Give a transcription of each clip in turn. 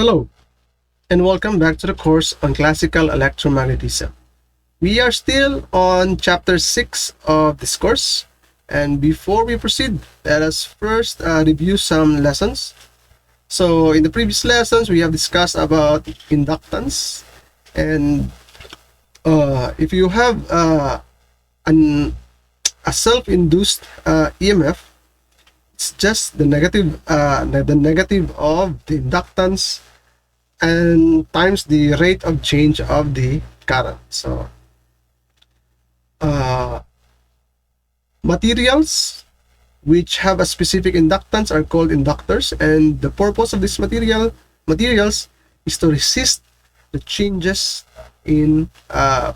Hello, and welcome back to the course on classical electromagnetism. We are still on chapter 6 of this course, and before we proceed, let us first review some lessons. So, in the previous lessons, we have discussed about inductance, and if you have a self-induced EMF, it's just the negative of the inductance and times the rate of change of the current. So materials which have a specific inductance are called inductors, and the purpose of this materials is to resist the changes in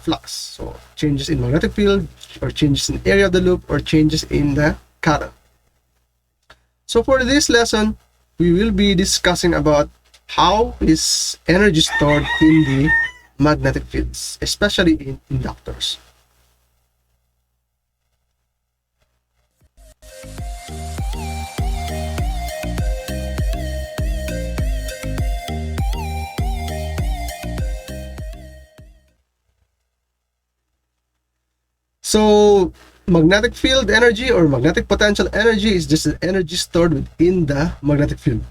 flux, so changes in magnetic field, or changes in area of the loop, or changes in the current. So for this lesson, we will be discussing about how is energy stored in the magnetic fields, especially in inductors. So magnetic field energy or magnetic potential energy is just the energy stored within the magnetic field.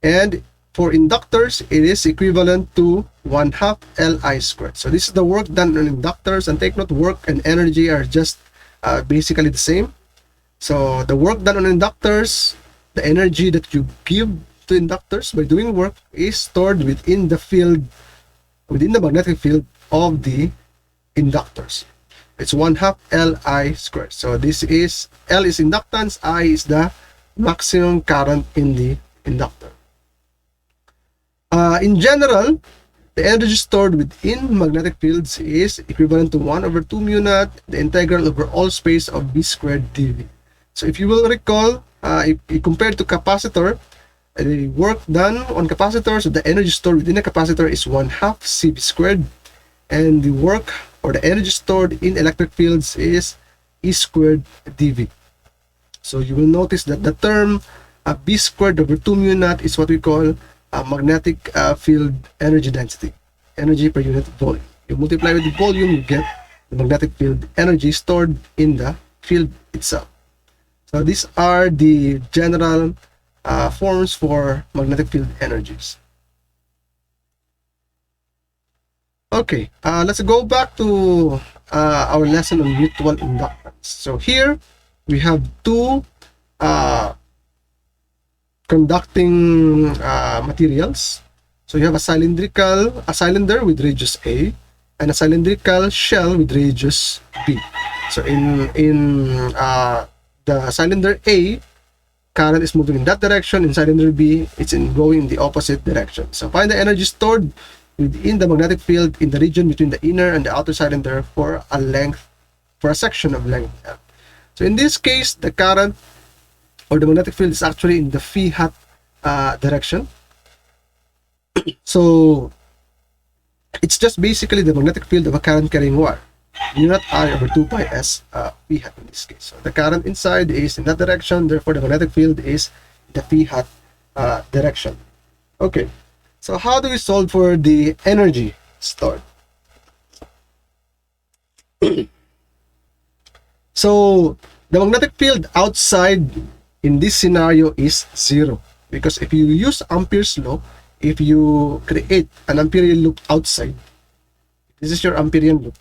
And for inductors, it is equivalent to 1/2 Li squared. So this is the work done on inductors, and take note, work and energy are just basically the same. So the work done on inductors, the energy that you give to inductors by doing work, is stored within the field, within the magnetic field of the inductors. It's 1/2 Li squared. So this is, L is inductance, I is the maximum current in the inductor. In general, the energy stored within magnetic fields is equivalent to 1/2 mu naught, the integral over all space of B squared dV. So if you will recall, if you compare to capacitor, the work done on capacitors, so the energy stored within a capacitor is 1/2 CV squared, and the work or the energy stored in electric fields is E squared dV. So you will notice that the term B squared over 2 mu naught is what we call magnetic field energy density, energy per unit volume. You multiply with the volume, you get the magnetic field energy stored in the field itself. So these are the general forms for magnetic field energies. Okay, let's go back to our lesson on mutual inductance. So here we have two conducting materials. So you have a cylinder with radius A, and a cylindrical shell with radius B. So in the cylinder A, current is moving in that direction. In cylinder B, it's going in the opposite direction. So find the energy stored within the magnetic field in the region between the inner and the outer cylinder for a section of length L. So in this case, the current or the magnetic field is actually in the phi hat direction. So it's just basically the magnetic field of a current carrying wire, mu naught I over 2 pi s phi hat in this case. So the current inside is in that direction, therefore the magnetic field is the phi hat direction. Okay, so how do we solve for the energy stored? So the magnetic field outside in this scenario is 0, because if you use Ampere's law, if you create an Amperian loop outside, this is your Amperian loop,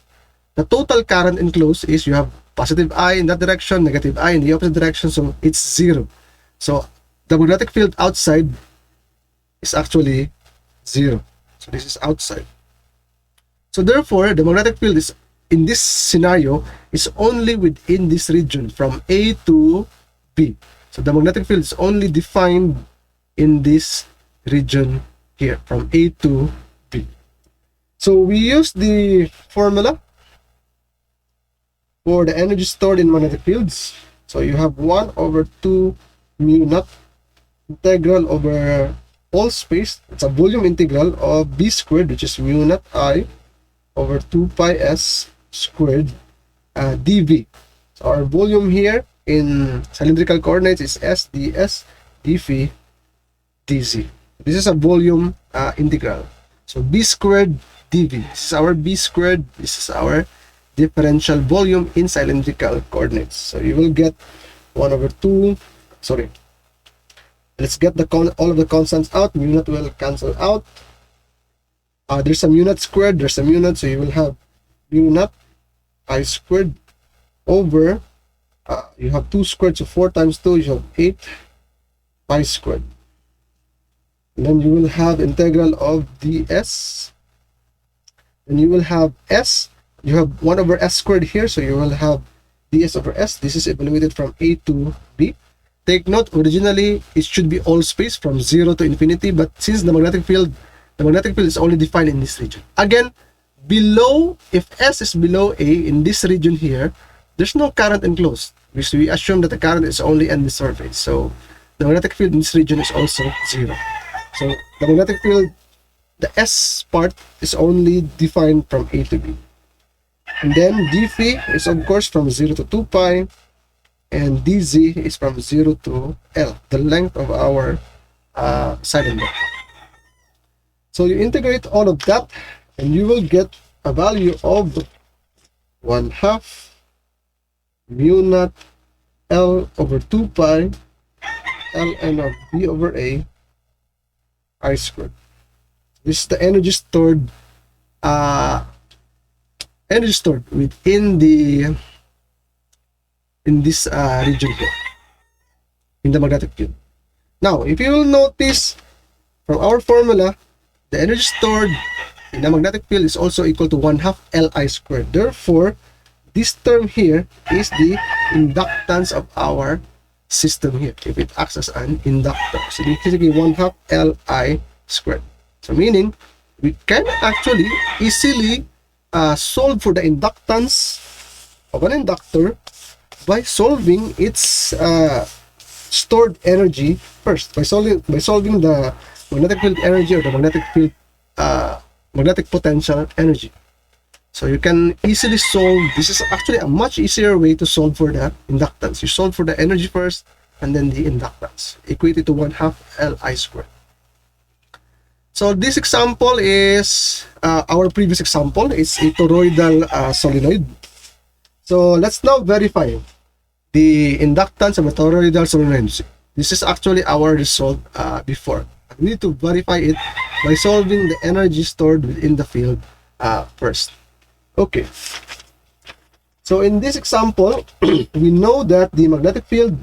the total current enclosed is, you have positive I in that direction, negative I in the opposite direction, so it's 0. So the magnetic field outside is actually 0. So this is outside. So therefore, the magnetic field is, in this scenario, is only within this region from A to B. So the magnetic field is only defined in this region here from A to B. So we use the formula for the energy stored in magnetic fields. So you have 1/2 mu naught integral over all space. It's a volume integral of B squared, which is mu naught I over 2 pi s squared dV. So our volume here in cylindrical coordinates is S ds d phi dz. This is a volume integral. So b squared dv. This is our b squared. This is our differential volume in cylindrical coordinates. So you will get 1 over 2. Sorry. Let's get all of the constants out. Mu naught will cancel out. There's a mu naught squared. There's a mu naught. So you will have mu naught I squared over, you have 2 squared. So 4 times 2, you have 8 pi squared. And then you will have integral of ds. And you will have s. You have 1 over s squared here. So you will have ds over s. This is evaluated from a to b. Take note, originally it should be all space from 0 to infinity, but since the magnetic field is only defined in this region. Again, below, if s is below a in this region here, there's no current enclosed, because we assume that the current is only on the surface. So the magnetic field in this region is also 0. So the magnetic field, the s part is only defined from a to b. And then dphi is of course from 0 to 2 pi, and dz is from 0 to L, the length of our cylinder. So you integrate all of that, and you will get a value of 1/2 mu naught L over 2 pi ln of b over a I squared. This is the energy stored within this region here in the magnetic field. Now, if you will notice from our formula, the energy stored in the magnetic field is also equal to 1/2 Li squared. Therefore, this term here is the inductance of our system here, if it acts as an inductor. So basically 1/2 Li squared. So meaning, we can actually easily solve for the inductance of an inductor by solving its stored energy first, by solving the magnetic field energy or the magnetic potential energy. So you can easily solve. This is actually a much easier way to solve for the inductance. You solve for the energy first and then the inductance, equated to 1/2 Li squared. So this example is our previous example. It's a toroidal solenoid. So let's now verify the inductance of a toroidal solenoid. This is actually our result before. We need to verify it by solving the energy stored within the field first. Okay. So in this example, we know that the magnetic field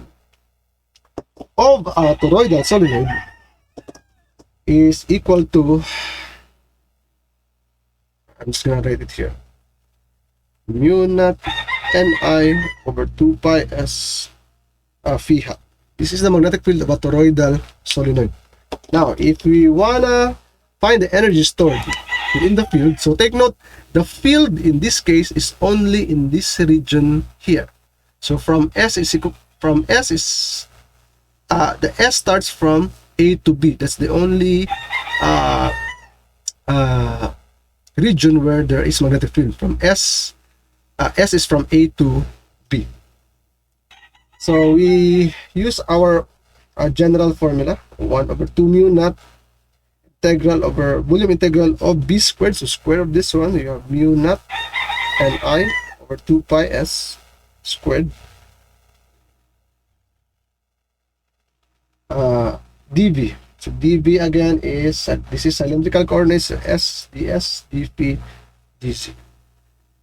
of a toroidal solenoid is equal to, I'm just gonna write it here, mu naught Ni over 2 pi s phi hat. This is the magnetic field of a toroidal solenoid. Now, if we wanna find the energy stored within the field, so take note, the field in this case is only in this region here. So the S starts from A to B. That's the only region where there is magnetic field. From S is from A to B. So we use our general formula, 1 over 2 mu naught integral over volume integral of b squared. So square of this one, you have mu naught Ni over 2 pi s squared dv. So dv again is, this is cylindrical coordinates, so s ds dp dc.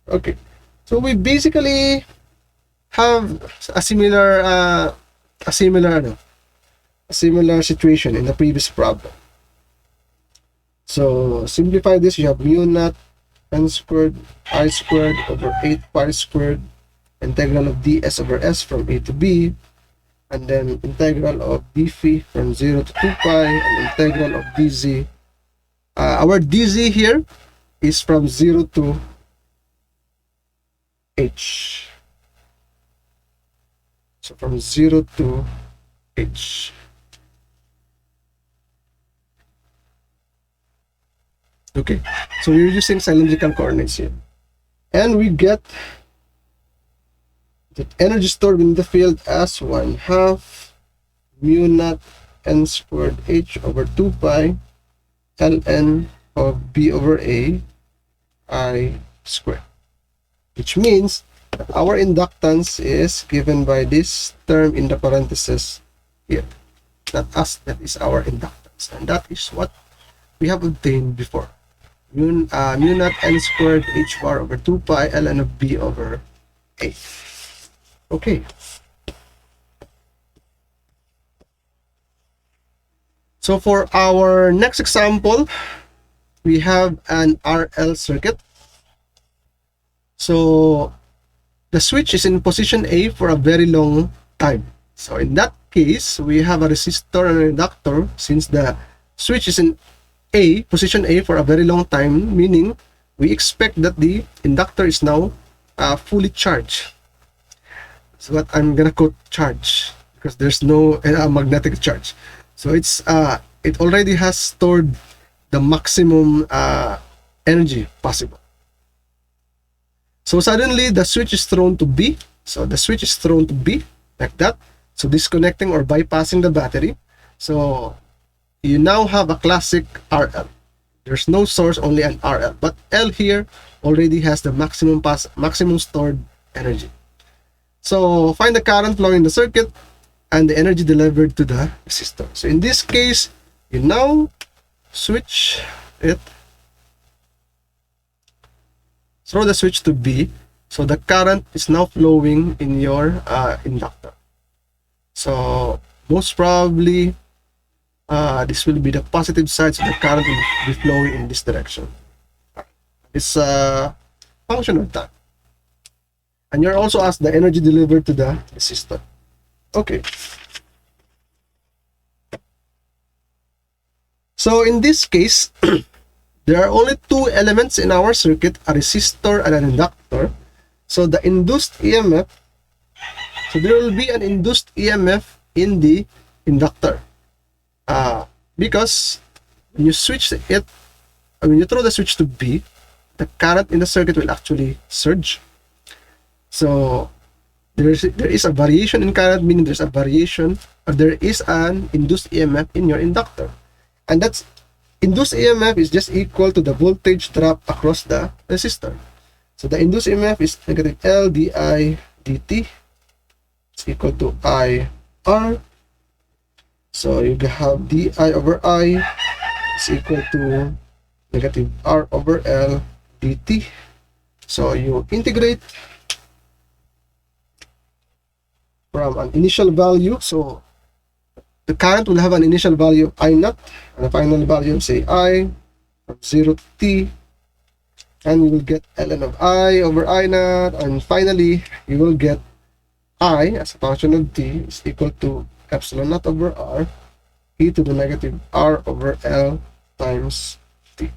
Okay, so we basically have a similar situation in the previous problem. So simplify this, you have mu naught n squared I squared over 8 pi squared integral of ds over s from a to b, and then integral of d phi from 0 to 2 pi, and integral of dz. Our dz here is from 0 to h. So from 0 to h. Okay, so we're using cylindrical coordinates here, and we get the energy stored in the field as 1/2 mu naught n squared h over 2 pi ln of b over a I squared, which means that our inductance is given by this term in the parentheses here. Not us, that is our inductance, and that is what we have obtained before. Mu naught n squared h bar over 2 pi ln of b over a. Okay. So for our next example, we have an RL circuit. So the switch is in position A for a very long time. So in that case, we have a resistor and an inductor. Since the switch is in A, position A for a very long time, meaning we expect that the inductor is now fully charged. So what I'm gonna quote charge, because there's no magnetic charge. So it's it already has stored the maximum energy possible. So suddenly the switch is thrown to B. So the switch is thrown to B like that. So disconnecting or bypassing the battery. So you now have a classic RL. There's no source, only an RL. But L here already has the maximum stored energy. So find the current flowing in the circuit and the energy delivered to the resistor. So in this case, you now switch it, throw the switch to B. So the current is now flowing in your inductor. So most probably this will be the positive side, so the current will be flowing in this direction. It's a function of time. And you're also asked the energy delivered to the resistor. Okay. So in this case, there are only two elements in our circuit, a resistor and an inductor. So the induced EMF, so there will be an induced EMF in the inductor. Because when you switch it, when you throw the switch to B, the current in the circuit will actually surge. So there is a variation in current, meaning there's a variation, or there is an induced EMF in your inductor. And that's induced EMF is just equal to the voltage drop across the resistor. So the induced EMF is negative L di dt. It's equal to IR. So you have di over I is equal to negative R over L dt. So you integrate from an initial value. So the current will have an initial value of I naught and a final value of say I from 0 to t, and you will get ln of I over I naught, and finally you will get I as a function of t is equal to epsilon naught over r e to the negative r over L times t.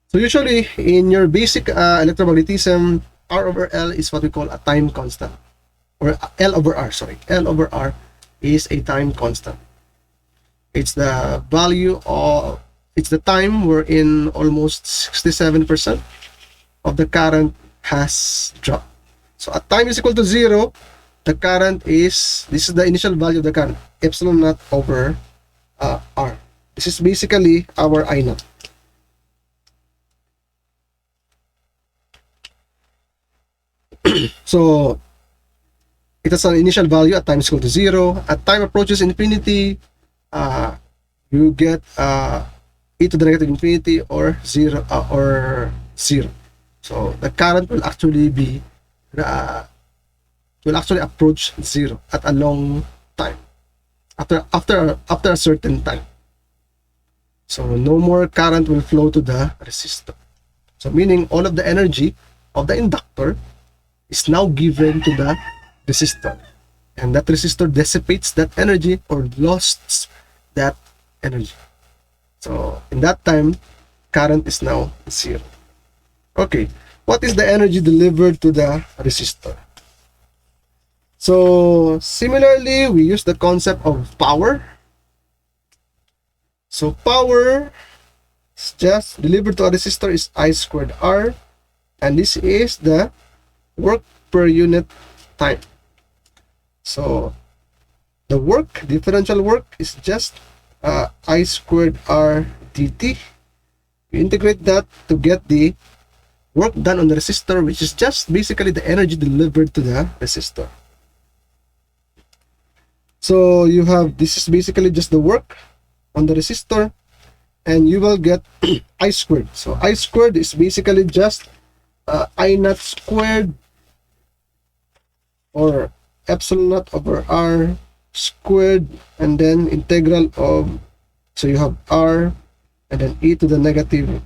So usually in your basic electromagnetism, R over L is what we call a time constant, or L over R, sorry. L over R is a time constant. It's the value of, it's the time wherein almost 67% of the current has dropped. So at time is equal to 0, the current is, this is the initial value of the current, epsilon naught over R. This is basically our I naught. So it has an initial value at time is equal to 0. At time approaches infinity, you get e to the negative infinity or 0 or 0. So the current will actually be will actually approach 0 at a long time, after a certain time. So no more current will flow to the resistor. So meaning all of the energy of the inductor is now given to the resistor, and that resistor dissipates that energy or lost that energy. So in that time, current is now 0. Okay, what is the energy delivered to the resistor? So similarly, we use the concept of power. So power is just delivered to a resistor is I squared R, and this is the work per unit time. So the work, differential work, is just I squared R dt. You integrate that to get the work done on the resistor, which is just basically the energy delivered to the resistor. So you have, this is basically just the work on the resistor, and you will get I squared. So I squared is basically just I naught squared, or epsilon naught over R squared, and then integral of, so you have R and then e to the negative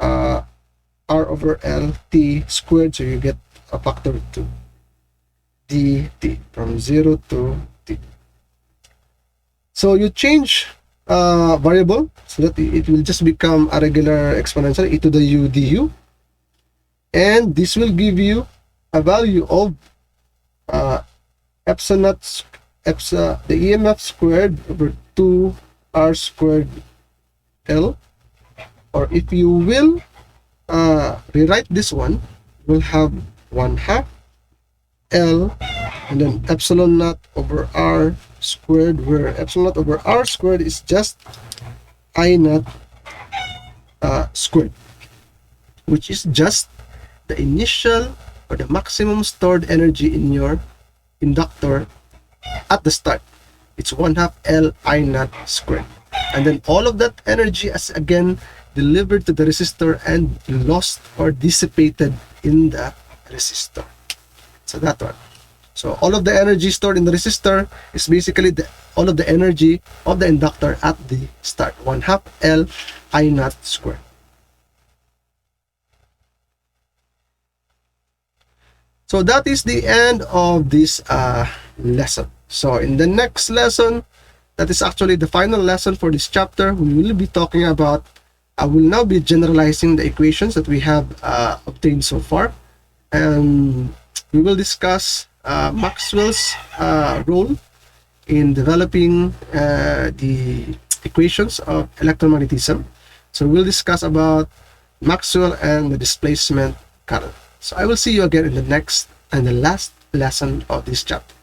R over L t squared, so you get a factor of 2 dt from 0 to t. So you change variable so that it will just become a regular exponential e to the u du, and this will give you a value of epsilon naught, the EMF squared over 2 R squared L, or if you will rewrite this one, we'll have 1/2 L and then epsilon naught over R squared, where epsilon naught over R squared is just I naught squared, which is just the initial or the maximum stored energy in your inductor at the start. It's 1/2 L I naught squared, and then all of that energy is again delivered to the resistor and lost or dissipated in the resistor. So that one. So all of the energy stored in the resistor is basically all of the energy of the inductor at the start, 1/2 L I naught squared. So that is the end of this lesson. So in the next lesson, that is actually the final lesson for this chapter, we will be talking about, I will now be generalizing the equations that we have obtained so far, and we will discuss Maxwell's role in developing the equations of electromagnetism. So we'll discuss about Maxwell and the displacement current. So I will see you again in the next and the last lesson of this chapter.